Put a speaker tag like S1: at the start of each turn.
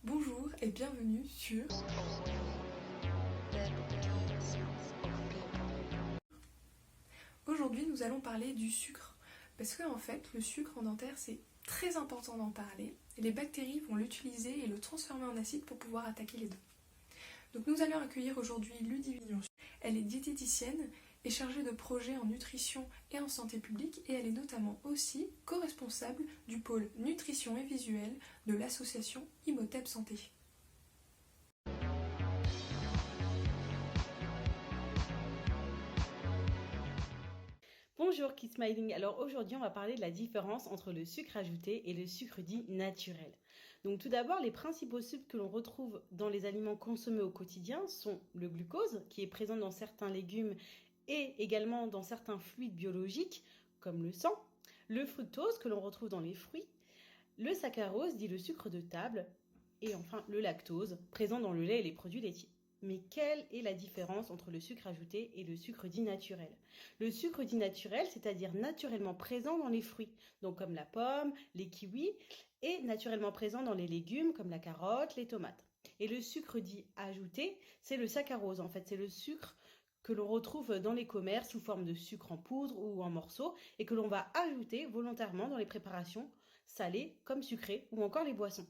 S1: Bonjour et bienvenue sur... Aujourd'hui, nous allons parler du sucre. Parce que en fait, le sucre en dentaire, c'est très important d'en parler. Et les bactéries vont l'utiliser et le transformer en acide pour pouvoir attaquer les dents. Donc nous allons accueillir aujourd'hui Ludivine. Elle est diététicienne et chargée de projets en nutrition et en santé publique et elle est notamment aussi co-responsable du pôle nutrition et visuel de l'association Imhotep Santé.
S2: Bonjour Kiss Smiling, alors aujourd'hui on va parler de la différence entre le sucre ajouté et le sucre dit naturel. Donc tout d'abord, les principaux sucres que l'on retrouve dans les aliments consommés au quotidien sont le glucose qui est présent dans certains légumes et également dans certains fluides biologiques comme le sang, le fructose que l'on retrouve dans les fruits, le saccharose dit le sucre de table et enfin le lactose présent dans le lait et les produits laitiers. Mais quelle est la différence entre le sucre ajouté et le sucre dit naturel? Le sucre dit naturel, c'est-à-dire naturellement présent dans les fruits, donc comme la pomme, les kiwis, et naturellement présent dans les légumes comme la carotte, les tomates. Et le sucre dit ajouté, c'est le saccharose. En fait, c'est le sucre que l'on retrouve dans les commerces sous forme de sucre en poudre ou en morceaux et que l'on va ajouter volontairement dans les préparations salées comme sucrées ou encore les boissons.